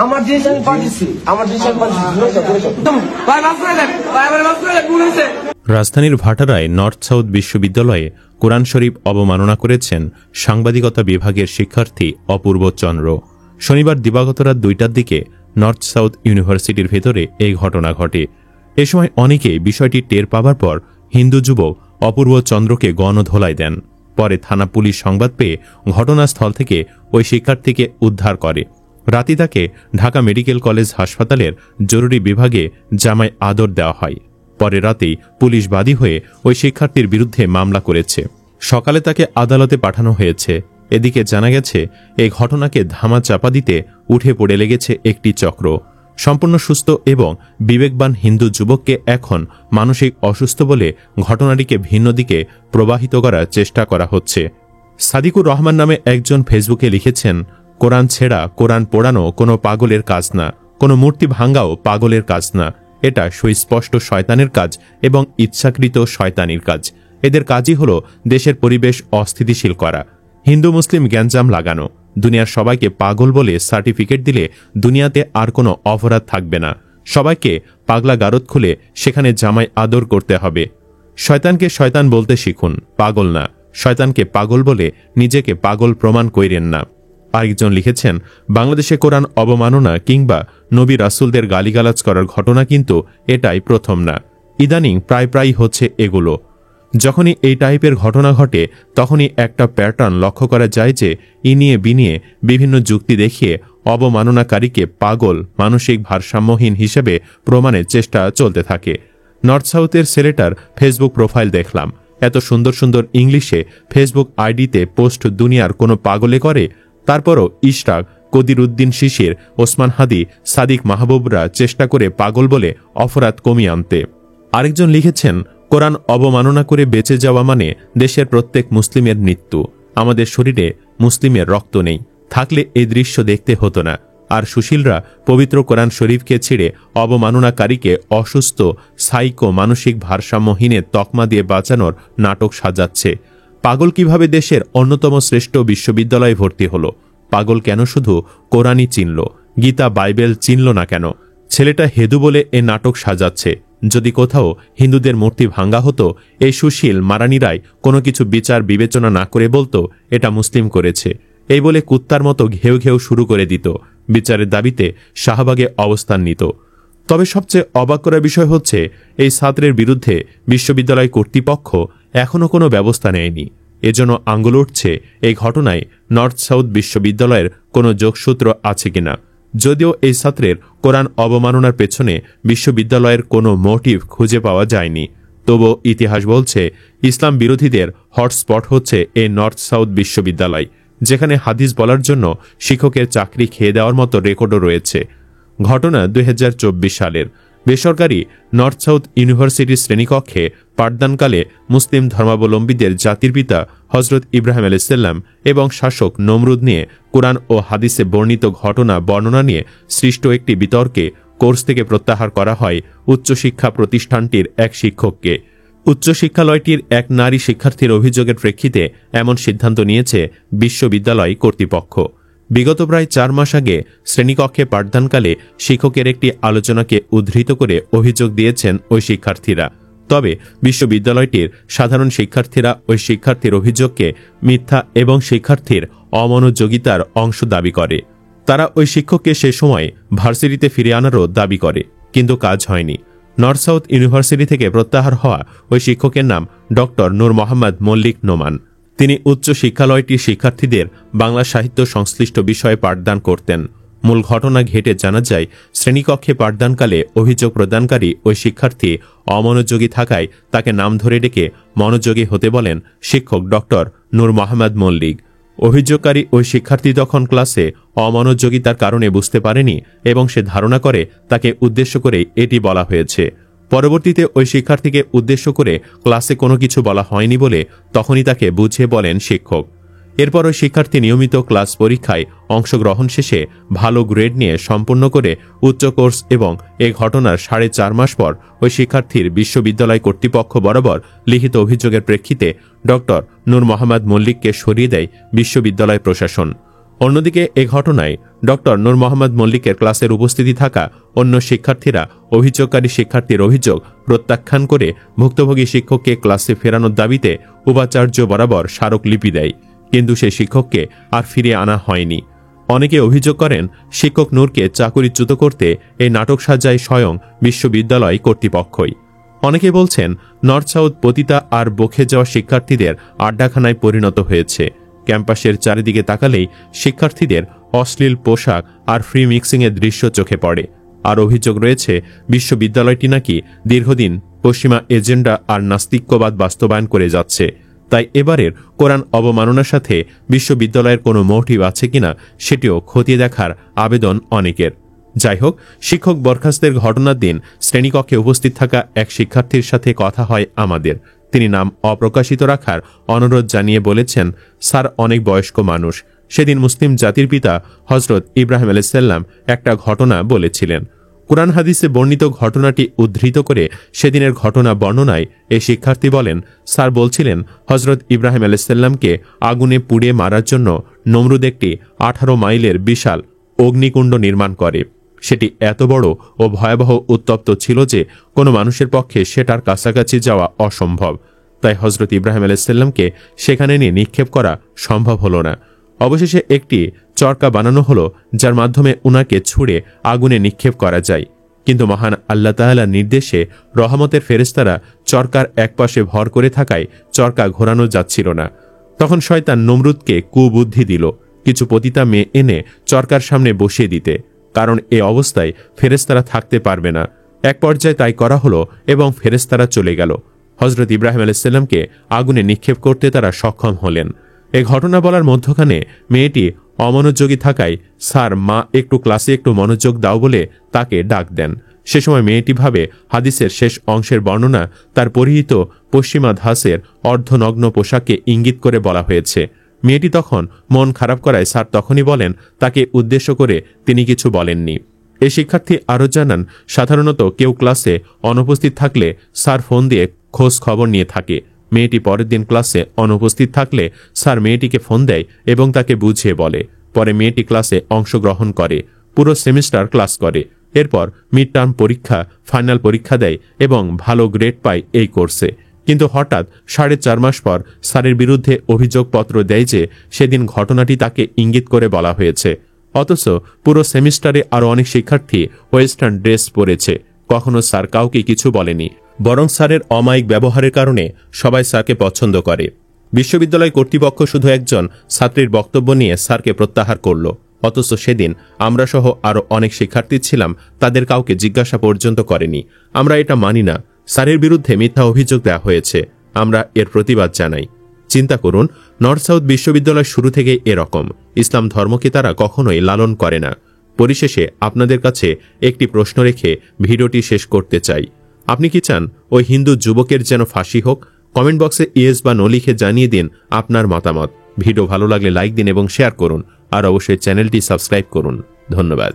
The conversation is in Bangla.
আমার জিনিস আমি পাঠিয়েছি, আমার জিনিস আমি পাঠিয়েছি। রাজধানীর ভাটারায় নর্থ সাউথ বিশ্ববিদ্যালয়ে কোরআন শরীফ অবমাননা করেছেন সাংবাদিকতা বিভাগের শিক্ষার্থী অপূর্ব চন্দ্র। শনিবার দিবাগত রাত 2টার দিকে নর্থ সাউথ ইউনিভার্সিটির ভেতরে এই ঘটনা ঘটে। এ সময় অনেকে বিষয়টি টের পাবার পর হিন্দু যুবক অপূর্ব চন্দ্রকে গণধোলাই দেন। পরে থানা পুলিশ সংবাদ পেয়ে ঘটনাস্থল থেকে ওই শিক্ষার্থীকে উদ্ধার করে। রাতে তাকে ঢাকা মেডিকেল কলেজ হাসপাতালের জরুরি বিভাগে জামাই আদর দেওয়া হয়। পরে রাতেই পুলিশ বাদী হয়ে ওই শিক্ষার্থীর বিরুদ্ধে মামলা করেছে। সকালে তাকে আদালতে পাঠানো হয়েছে। এদিকে জানা গেছে, এই ঘটনাকে ধামা চাপা দিতে উঠে পড়ে লেগেছে একটি চক্র। সম্পূর্ণ সুস্থ এবং বিবেকবান হিন্দু যুবককে এখন মানসিক অসুস্থ বলে ঘটনাটিকে ভিন্ন দিকে প্রবাহিত করার চেষ্টা করা হচ্ছে। সাদিকুর রহমান নামে একজন ফেসবুকে লিখেছেন, কোরআন ছেঁড়া, কোরআন পোড়ানো কোনো পাগলের কাজ না, কোনো মূর্তি ভাঙ্গাও পাগলের কাজ না। এটা সুস্পষ্ট শয়তানের কাজ এবং ইচ্ছাকৃত শয়তানির কাজ। এদের কাজই হল দেশের পরিবেশ অস্থিতিশীল করা, হিন্দু মুসলিম গ্যাঞ্জাম লাগানো। দুনিয়ার সবাইকে পাগল বলে সার্টিফিকেট দিলে দুনিয়াতে আর কোনো অপরাধ থাকবে না। সবাইকে পাগলা গারদ খুলে সেখানে জামাই আদর করতে হবে। শয়তানকে শয়তান বলতে শিখুন, পাগল না। শয়তানকে পাগল বলে নিজেকে পাগল প্রমাণ কইরেন না। আরেকজন লিখেছেন, বাংলাদেশে কোরআন অবমাননা কিংবা নবী রাসূলদের গালিগালাজ করার ঘটনা কিন্তু এটাই প্রথম না। ইদানিং প্রায় হচ্ছে এগুলো। যখনই এই টাইপের ঘটনা ঘটে তখনই একটা প্যাটার্ন লক্ষ্য করা যায় যে ইনিয়ে বিনিয়ে বিভিন্ন যুক্তি দেখিয়ে অবমাননাকারীকে পাগল, মানসিক ভারসাম্যহীন হিসেবে প্রমাণের চেষ্টা চলতে থাকে। নর্থ সাউথের ছেলেটার ফেসবুক প্রোফাইল দেখলাম। এত সুন্দর সুন্দর ইংলিশে ফেসবুক আইডিতে পোস্ট দুনিয়ার কোনো পাগলে করে। তারপরও ইশরাক, কদির উদ্দিন শিশির, ওসমান হাদি, সাদিক মাহবুবরা চেষ্টা করে পাগল বলে অপরাধ কমিয়ে আনতে। আরেকজন লিখেছেন, কোরআন অবমাননা করে বেঁচে যাওয়া মানে দেশের প্রত্যেক মুসলিমের মৃত্যু। আমাদের শরীরে মুসলিমের রক্ত নেই, থাকলে এই দৃশ্য দেখতে হতো না। আর সুশীলরা পবিত্র কোরআন শরীফকে ছিঁড়ে অবমাননাকারীকে অসুস্থ, সাইকো, মানসিক ভারসাম্যহীনের তকমা দিয়ে বাঁচানোর নাটক সাজাচ্ছে। পাগল কিভাবে দেশের অন্যতম শ্রেষ্ঠ বিশ্ববিদ্যালয়ে ভর্তি হলো? পাগল কেন শুধু কোরআনই চিনল, গীতা বাইবেল চিনল না কেন? ছেলেটা হেদু বলে এ নাটক সাজাচ্ছে। যদি কোথাও হিন্দুদের মূর্তি ভাঙ্গা হতো, এই সুশীল মারানিরাই কোনো কিছু বিচার বিবেচনা না করে বলতো এটা মুসলিম করেছে, এই বলে কুত্তার মতো ঘেউ ঘেউ শুরু করে দিত, বিচারের দাবিতে শাহবাগে অবস্থান নিত। তবে সবচেয়ে অবাক করার বিষয় হচ্ছে, এই ছাত্রের বিরুদ্ধে বিশ্ববিদ্যালয় কর্তৃপক্ষ এখনও কোনো ব্যবস্থা নেয়নি। এজন্য আঙুল উঠছে এই ঘটনায় নর্থ সাউথ বিশ্ববিদ্যালয়ের কোনো যোগসূত্র আছে কিনা। যদিও এই ছাত্রের কোরআন অবমাননার পেছনে বিশ্ববিদ্যালয়ের কোনো মোটিভ খুঁজে পাওয়া যায়নি, তবুও ইতিহাস বলছে ইসলাম বিরোধীদের হটস্পট হচ্ছে এই নর্থ সাউথ বিশ্ববিদ্যালয়, যেখানে হাদিস বলার জন্য শিক্ষকের চাকরি খেয়ে দেওয়ার মতো রেকর্ডও রয়েছে। ঘটনা 2024 সালের। বেসরকারি নর্থ সাউথ ইউনিভার্সিটির শ্রেণীকক্ষে পাঠদানকালে মুসলিম ধর্মাবলম্বীদের জাতির পিতা হজরত ইব্রাহিম আলাইহিসসালাম এবং শাসক নমরুদ নিয়ে কোরআন ও হাদিসে বর্ণিত ঘটনা বর্ণনা নিয়ে সৃষ্ট একটি বিতর্কে কোর্স থেকে প্রত্যাহার করা হয় উচ্চশিক্ষা প্রতিষ্ঠানটির এক শিক্ষককে। উচ্চশিক্ষালয়টির এক নারী শিক্ষার্থীর অভিযোগের প্রেক্ষিতে এমন সিদ্ধান্ত নিয়েছে বিশ্ববিদ্যালয় কর্তৃপক্ষ। বিগত প্রায় 4 মাস আগে শ্রেণীকক্ষে পাঠদানকালে শিক্ষকের একটি আলোচনাকে উদ্ধৃত করে অভিযোগ দিয়েছেন ওই শিক্ষার্থীরা। তবে বিশ্ববিদ্যালয়টির সাধারণ শিক্ষার্থীরা ওই শিক্ষার্থীর অভিযোগকে মিথ্যা এবং শিক্ষার্থীর অমনোযোগিতার অংশ দাবি করে। তারা ওই শিক্ষককে সে সময় ভার্সিটিতে ফিরে আনারও দাবি করে, কিন্তু কাজ হয়নি। নর্থ সাউথ ইউনিভার্সিটি থেকে প্রত্যাহার হওয়া ওই শিক্ষকের নাম ডক্টর নূর মোহাম্মদ মল্লিক নোমান। তিনি উচ্চ শিক্ষালয়টির শিক্ষার্থীদের বাংলা সাহিত্য সংশ্লিষ্ট বিষয়ে পাঠদান করতেন। মূল ঘটনা ঘেটে জানা যায়, শ্রেণীকক্ষে পাঠদানকালে অভিযোগ প্রদানকারী ওই শিক্ষার্থী অমনোযোগী থাকায় তাকে নাম ধরে ডেকে মনোযোগী হতে বলেন শিক্ষক ডক্টর নূর মোহাম্মদ মল্লিক। অভিযোগকারী ওই শিক্ষার্থী তখন ক্লাসে অমনোযোগিতার কারণে বুঝতে পারেনি এবং সে ধারণা করে তাকে উদ্দেশ্য করে এটি বলা হয়েছে। পরবর্তীতে ওই শিক্ষার্থীকে উদ্দেশ্য করে ক্লাসে কোনো কিছু বলা হয়নি বলে তখনই তাকে বুঝিয়ে বলেন শিক্ষক। এরপর ওই শিক্ষার্থী নিয়মিত ক্লাস পরীক্ষায় অংশগ্রহণ শেষে ভালো গ্রেড নিয়ে সম্পূর্ণ করে উচ্চ কোর্স এবং এ ঘটনার 4.5 মাস পর ওই শিক্ষার্থীর বিশ্ববিদ্যালয় কর্তৃপক্ষ বরাবর লিখিত অভিযোগের প্রেক্ষিতে ডক্টর নূর মোহাম্মদ মল্লিককে সরিয়ে দেয় বিশ্ববিদ্যালয় প্রশাসন। অন্যদিকে এ ঘটনায় ডক্টর নূর মোহাম্মদ মল্লিকের ক্লাসের উপস্থিতি থাকা অন্য শিক্ষার্থীরা অভিযোগকারী শিক্ষার্থীর অভিযোগ প্রত্যাখ্যান করে ভুক্তভোগী শিক্ষককে ক্লাসে ফেরানোর দাবিতে উপাচার্য বরাবর স্মারকলিপি দেয়, কিন্তু সেই শিক্ষককে আর ফিরিয়ে আনা হয়নি। অনেকে অভিযোগ করেন শিক্ষক নূরকে চাকুরিচ্যুত করতে এই নাটক সাজায় স্বয়ং বিশ্ববিদ্যালয় কর্তৃপক্ষই। অনেকে বলছেন নর্থ সাউথ পতিতা আর বকে যাওয়া শিক্ষার্থীদের আড্ডাখানায় পরিণত হয়েছে। ক্যাম্পাসের চারিদিকে তাকালেই শিক্ষার্থীদের অশ্লীল পোশাক আর ফ্রি মিক্সিংয়ের দৃশ্য চোখে পড়ে। আর অভিযোগ রয়েছে বিশ্ববিদ্যালয়টি নাকি দীর্ঘদিন পশ্চিমা এজেন্ডা আর নাস্তিক্যবাদ বাস্তবায়ন করে যাচ্ছে। তাই এবারের কোরআন অবমাননার সাথে বিশ্ববিদ্যালয়ের কোনো মোটিভ আছে কিনা সেটিও খতিয়ে দেখার আবেদন অনেকের। যাই হোক, শিক্ষক বরখাস্তের ঘটনার দিন শ্রেণীকক্ষে উপস্থিত থাকা এক শিক্ষার্থীর সাথে কথা হয় আমাদের। তিনি নাম অপ্রকাশিত রাখার অনুরোধ জানিয়ে বলেছেন, স্যার অনেক বয়স্ক মানুষ, সেদিন মুসলিম জাতির পিতা হজরত ইব্রাহিম আলাইহিসসালাম একটা ঘটনা বলেছিলেন। কুরআন হাদিসে বর্ণিত ঘটনাটি উদ্ধৃত করে সেদিনের ঘটনা বর্ণনায় এই শিক্ষার্থী বলেন, স্যার বলছিলেন হজরত ইব্রাহিম আলাইহিসসালামকে আগুনে পুড়িয়ে মারার জন্য নমরুদ একটি 18 মাইলের বিশাল অগ্নিকুণ্ড নির্মাণ করে। সেটি এত বড় ও ভয়াবহ উত্তপ্ত ছিল যে কোনো মানুষের পক্ষে সেটার কাছাকাছি যাওয়া অসম্ভব। তাই হজরত ইব্রাহিম আলাইহিসসালামকে সেখানে নিয়ে নিক্ষেপ করা সম্ভব হল না। অবশেষে একটি চরকা বানানো হলো, যার মাধ্যমে উনাকে ছুঁড়ে আগুনে নিক্ষেপ করা যায়। কিন্তু মহান আল্লাহ তাআলার নির্দেশে রহমতের ফেরেশতারা চরকার একপাশে ভর করে থাকায় চরকা ঘোরানো যাচ্ছিল না। তখন শয়তান নমরুদকে কুবুদ্ধি দিল কিছু পতিতা মেয়ে এনে চরকার সামনে বসিয়ে দিতে, কারণ এ অবস্থায় ফেরেশতারা থাকতে পারবে না। এক পর্যায়ে তাই করা হলো এবং ফেরেশতারা চলে গেল। হজরত ইব্রাহিম আলাইহিসসালামকে আগুনে নিক্ষেপ করতে তারা সক্ষম হলেন। এ ঘটনা বলার মধ্যখানে মেয়েটি অমনোযোগী থাকায় স্যার মা একটু ক্লাসে একটু মনোযোগ দাও বলে তাকে ডাক দেন। সে সময় মেয়েটি ভাবে হাদিসের শেষ অংশের বর্ণনা তার পরিহিত পশ্চিমা ধাঁচের অর্ধনগ্ন পোশাককে ইঙ্গিত করে বলা হয়েছে। মেয়েটি তখন মন খারাপ করায় স্যার তখনই বলেন তাকে উদ্দেশ্য করে তিনি কিছু বলেননি। এই শিক্ষার্থী আরও জানান, সাধারণত কেউ ক্লাসে অনুপস্থিত থাকলে স্যার ফোন দিয়ে খোঁজ খবর নিয়ে থাকে। মেয়েটি পরের দিন ক্লাসে অনুপস্থিত থাকলে স্যার মেয়েটিকে ফোন দেয় এবং তাকে বুঝিয়ে বলে। পরে মেয়েটি ক্লাসে অংশগ্রহণ করে, পুরো সেমিস্টার ক্লাস করে। এরপর মিড টার্ম পরীক্ষা, ফাইনাল পরীক্ষা দেয় এবং ভালো গ্রেড পায় এই কোর্সে। কিন্তু হঠাৎ 4.5 মাস পর স্যারের বিরুদ্ধে অভিযোগপত্র দেয় যে সেদিন ঘটনাটি তাকে ইঙ্গিত করে বলা হয়েছে। অথচ পুরো সেমিস্টারে আরও অনেক শিক্ষার্থী ওয়েস্টার্ন ড্রেস পরেছে, কখনো স্যার কাউকে কিছু বলেনি, বরং স্যারের অমায়িক ব্যবহারের কারণে সবাই স্যারকে পছন্দ করে। বিশ্ববিদ্যালয় কর্তৃপক্ষ শুধু একজন ছাত্রীর বক্তব্য নিয়ে স্যারকে প্রত্যাহার করল। অথচ সেদিন আমরা সহ আরও অনেক শিক্ষার্থী ছিলাম, তাদের কাউকে জিজ্ঞাসা পর্যন্ত করেনি। আমরা এটা মানি না। স্যারের বিরুদ্ধে মিথ্যা অভিযোগ দেওয়া হয়েছে, আমরা এর প্রতিবাদ জানাই। চিন্তা করুন, নর্থ সাউথ বিশ্ববিদ্যালয় শুরু থেকে এরকম। ইসলাম ধর্মকে তারা কখনোই লালন করে না। পরিশেষে আপনাদের কাছে একটি প্রশ্ন রেখে ভিডিওটি শেষ করতে চাই। আপনি কি চান ওই হিন্দু যুবকের যেন ফাঁসি হোক? কমেন্ট বক্সে ইয়েস বা নো লিখে জানিয়ে দিন আপনার মতামত। ভিডিও ভালো লাগলে লাইক দিন এবং শেয়ার করুন, আর অবশ্যই চ্যানেলটি সাবস্ক্রাইব করুন। ধন্যবাদ।